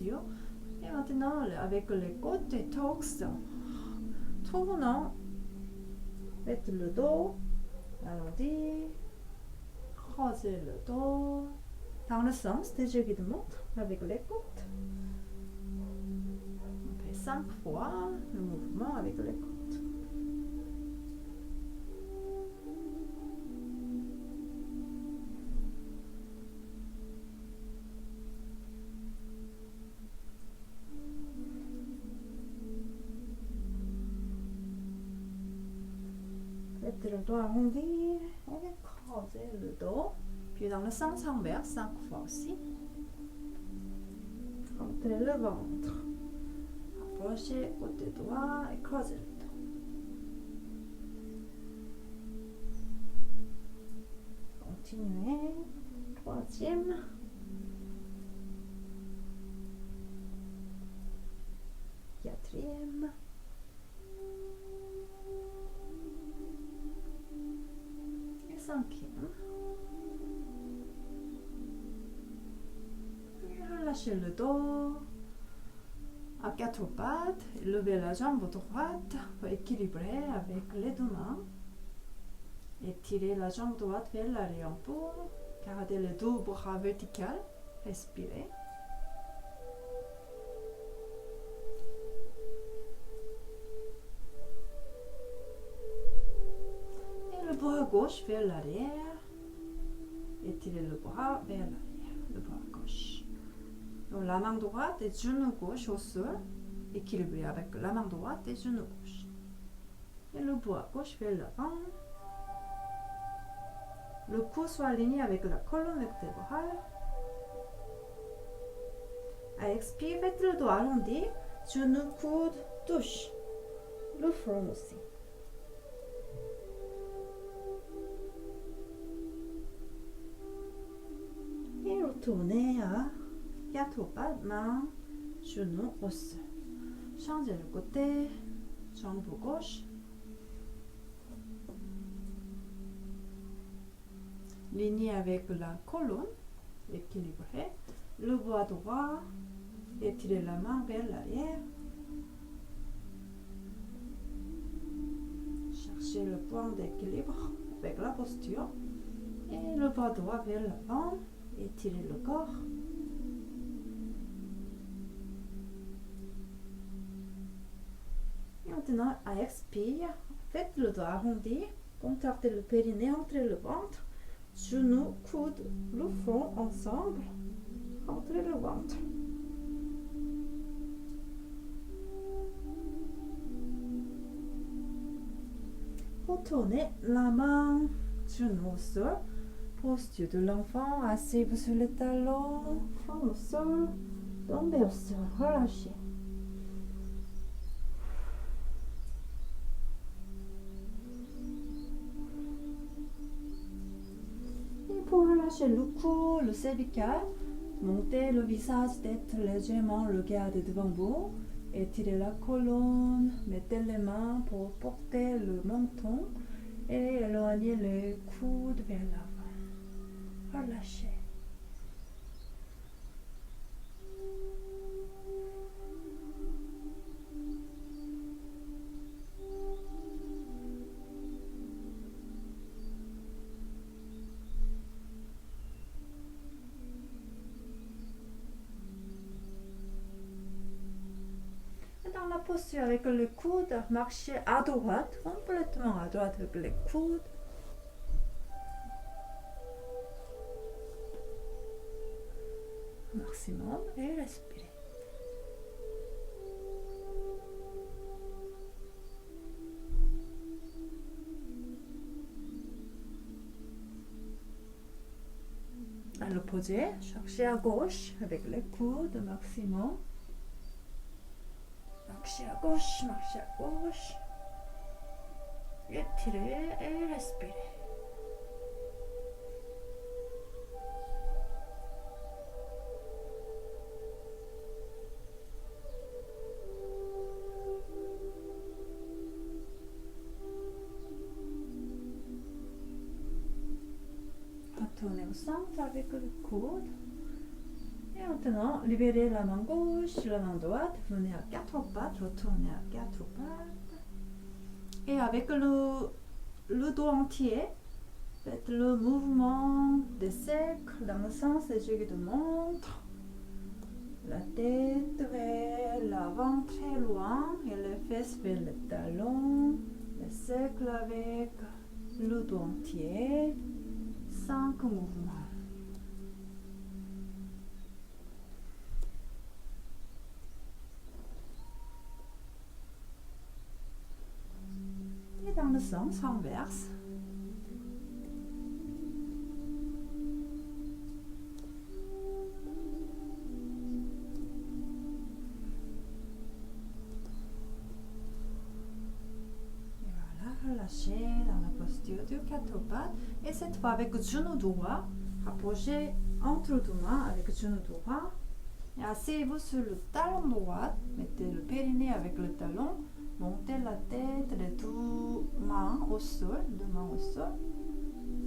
posture. Et maintenant, avec les côtés torsion, tournons, mettez le dos, allons-y, croisez le dos, dans le sens des jeux de montre, avec les côtes. On fait 5 fois le mouvement avec les côtes. Mettez le dos arrondi et croisez le dos. Puis dans le sens inverse, 5 fois aussi. Rentrez le ventre. Approchez côté droit et croisez le dos. Continuez. Troisième. Quatrième. Et cinquième. Et relâchez le dos. À 4 pattes, levez la jambe droite pour équilibrer avec les deux mains. Étirez la jambe droite vers l'arrière pour garder les deux bras verticaux. Respirez. Et le bras gauche vers l'arrière. Étirez le bras vers l'arrière, le bras gauche. Donc, la main droite et genou gauche au sol, équilibré avec la main droite et genou gauche. Et le bras gauche vers l'avant. Le cou soit aligné avec la colonne vertébrale. À expirer, faites le dos arrondi, genou, coude, touche. Le front aussi. Et retournez à 4 pattes, main, genou au sol. Changez le côté, jambe gauche. Lignée avec la colonne, équilibrée. Le bras droit, étirez la main vers l'arrière. Cherchez le point d'équilibre avec la posture. Et le bras droit vers l'avant, étirez le corps. Et maintenant, à expire, faites le dos arrondi, contractez le périnée entre le ventre. Genoux, coude, le front ensemble. Rentrez le ventre. Retournez la main, genou au sol. Posture de l'enfant, asseyez-vous sur les talons, front au sol, tombez au sol, relâchez. Pour relâcher le cou, le cervical, montez le visage, tête légèrement, regardez devant vous, étirez la colonne, mettez les mains pour porter le menton et éloignez les coudes vers l'avant. Relâchez. Dans la posture avec le coude, marchez à droite, complètement à droite avec les coudes. Maximum et respirez. À l'opposé, cherchez à gauche avec les coudes maximum. Marchez à gauche, marchez à gauche. Étirez et respirez. Retournez au centre avec le coude. Et maintenant, libérez la main gauche, la main droite, venez à quatre pattes, retournez à quatre pattes. Et avec le dos entier, faites le mouvement des cercles dans le sens des aiguilles de montre. La tête vers l'avant très loin et les fesses vers le talon. Les cercles avec le dos entier. 5 mouvements. Et dans le sens inverse. Relâchez dans la posture du quatre pattes et cette fois avec genou droit, rapprochez entre deux mains avec genou droit et asseyez-vous sur le talon droit, mettez le périnée avec le talon, montez la tête, les deux mains au sol,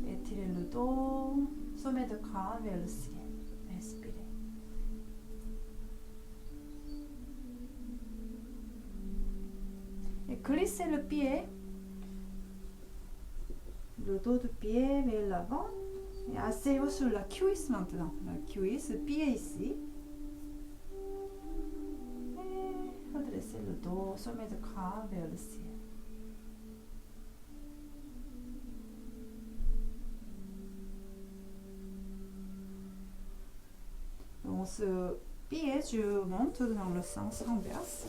étirez le dos, sommet de crâne vers le ciel, respirez. Et glissez le pied, le dos du pied vers l'avant et asseyez-vous sur la cuisse maintenant. La cuisse, le pied ici. Et redressez le dos, sommet de crâne vers le ciel. Donc ce pied, je monte dans le sens inverse.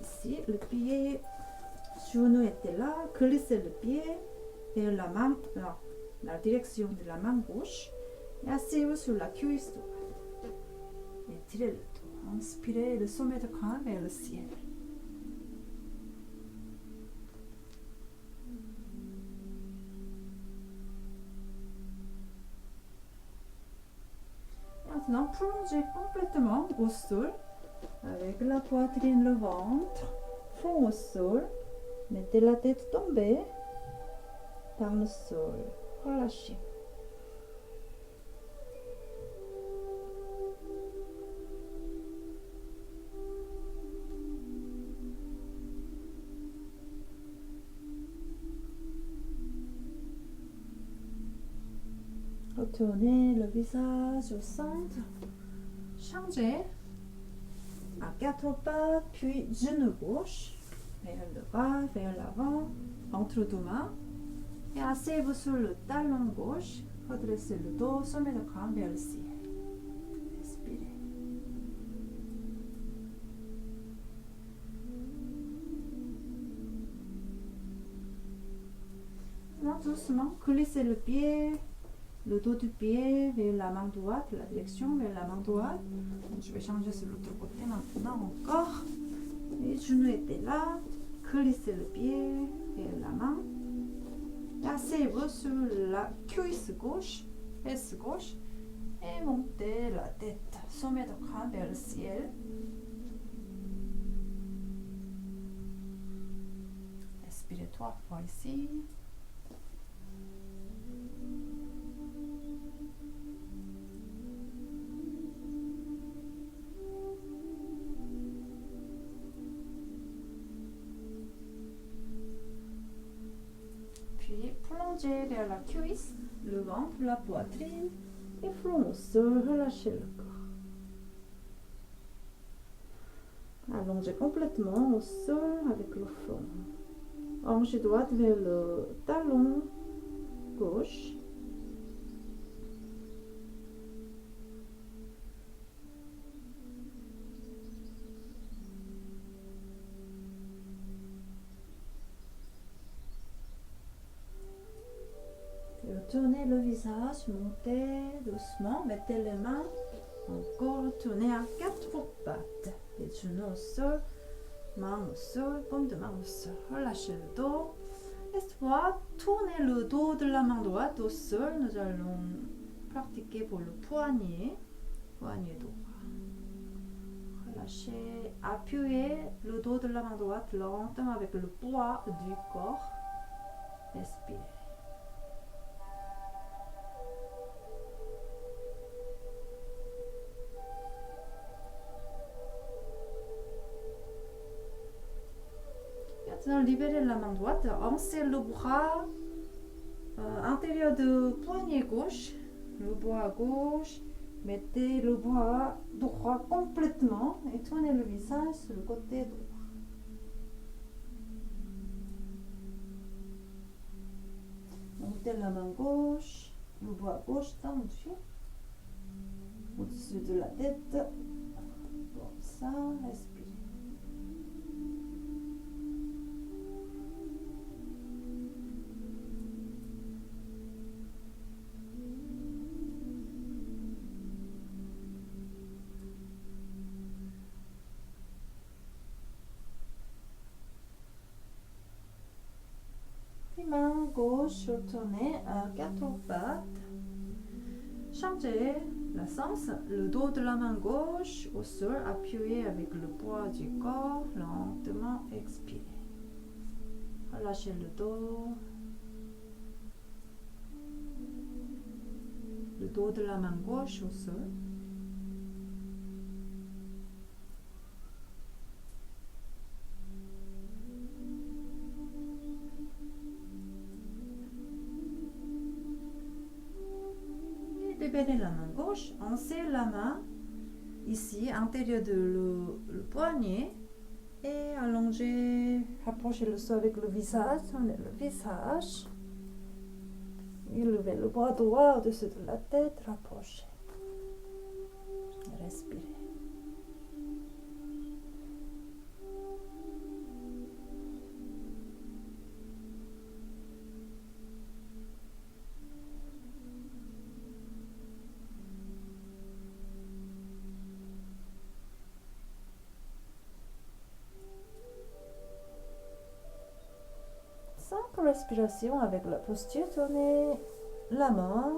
Ici, le pied, genou était là, glissez le pied vers la main, la direction de la main gauche et asseyez-vous sur la cuisse droite. Étirez le dos, inspirez le sommet de crâne vers le ciel. Maintenant, plongez complètement au sol avec la poitrine, le ventre, front au sol. Mettez la tête tombée dans le sol. Relâchez. Retournez le visage au centre. Changez à quatre pattes, puis genou gauche, vers le bas, vers l'avant, entre deux mains. Et asseyez-vous sur le talon gauche, redressez le dos, sommet de crâne vers le ciel. Respirez. Maintenant, doucement, glissez le pied, le dos du pied vers la main droite, la direction vers la main droite. Donc, je vais changer sur l'autre côté maintenant encore. Les genoux étaient là, glissez le pied vers la main. Asseyez-vous sur la cuisse gauche, fesse gauche et montez la tête, sommet de crâne vers le ciel. Respirez 3 fois ici. Puis plongez vers la cuisse, le ventre, la poitrine et front au sol, relâchez le corps. Allongez complètement au sol avec le front. Hanche droite vers le talon gauche. Retournez le visage, montez doucement, mettez les mains, encore retournez à quatre pattes, les genoux au sol, main au sol, paume de main au sol, relâchez le dos. Et cette fois, tournez le dos de la main droite au sol, nous allons pratiquer pour le poignet droit. Relâchez, appuyez le dos de la main droite lentement avec le poids du corps, respirez. Maintenant, libérez la main droite. Haussez le bras intérieur de poignet gauche. Le bras gauche. Mettez le bras droit complètement et tournez le visage sur le côté droit. Montez la main gauche, le bras gauche tendu au-dessus de la tête. Comme ça, respirez. Main gauche retournée à quatre pattes. Changez le sens. Le dos de la main gauche au sol, appuyez avec le poids du corps. Lentement expirez. Relâchez le dos. Le dos de la main gauche au sol. Libérez la main gauche, haussez la main ici, à l'intérieur de le poignet et allongez, rapprochez le sol avec le visage, tournez le visage, levez le bras droit au-dessus de la tête, rapprochez, respirez. Respiration avec la posture, tournez la main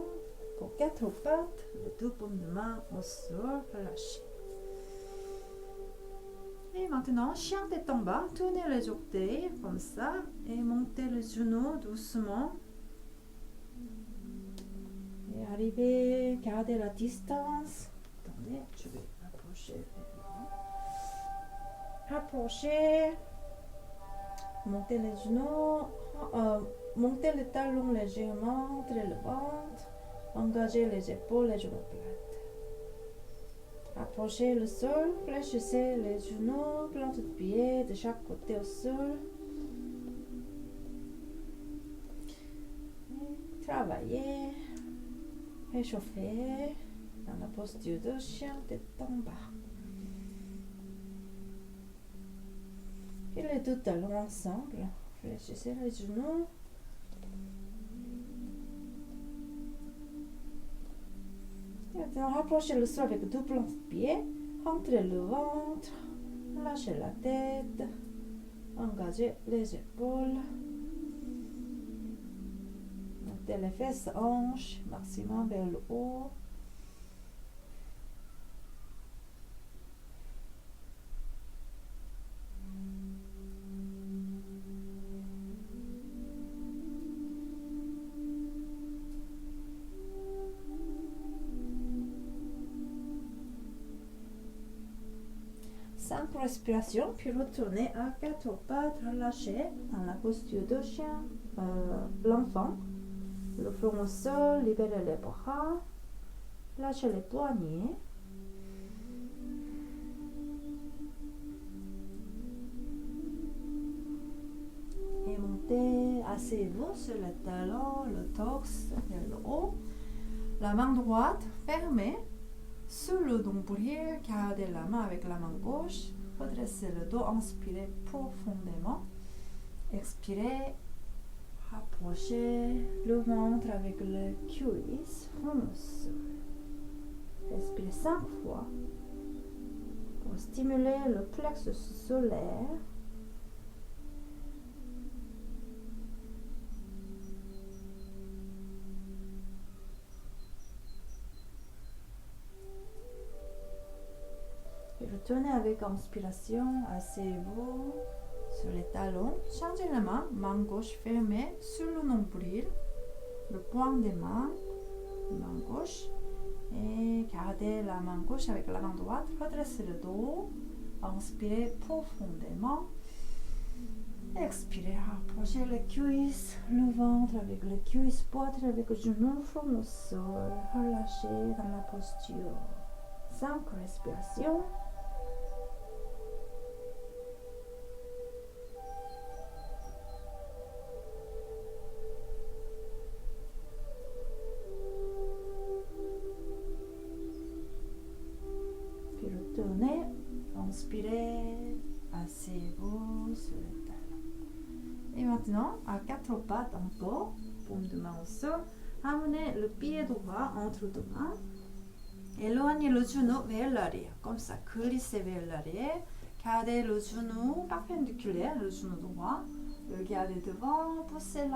pour quatre pattes, les deux paumes de main au sol, relâchez. Et maintenant, chien tête en bas, tournez les orteils comme ça et montez les genoux doucement. Et arrivez, gardez la distance. Attendez, je vais approcher. Approchez. Montez les genoux, montez les talons légèrement, entrez le ventre, engagez les épaules, les genoux plates. Approchez le sol, fléchissez les genoux, plante de pied de chaque côté au sol. Et travaillez, réchauffez dans la posture de chien tête en bas. Et les deux talons ensemble, fléchissez les genoux. Et maintenant, rapprochez le sol avec deux plans de pied. Rentrez le ventre, lâchez la tête, engagez les épaules. Montez les fesses, hanches, maximum vers le haut. Respiration, puis retournez à quatre pattes, relâchez dans la posture de chien, l'enfant, le front au sol, libérez les bras, lâchez les poignets. Et montez, asseyez-vous sur le talon, le torse vers le haut, la main droite fermée. Sur le nombril, gardez la main avec la main gauche, redressez le dos, inspirez profondément, expirez, rapprochez le ventre avec le cuisse, respirez 5 fois pour stimuler le plexus solaire. Retournez avec inspiration, asseyez-vous sur les talons, changez la main gauche fermée sur le nombril, le poing des main gauche, et gardez la main gauche avec la main droite, redressez le dos, inspirez profondément, Expirez, rapprochez les cuisses, le ventre avec les cuisses, poitrine avec le genou, front au sol, relâchez dans la posture. 5 respirations. Puis retournez, inspirez, asseyez-vous sur le talon. Et maintenant, à 4 pattes encore, paume de main au sol, amenez le pied droit entre deux mains. Éloignez le genou vers l'arrière, comme ça, glissez vers l'arrière. Gardez le genou perpendiculaire, le genou droit. Regardez devant, poussez la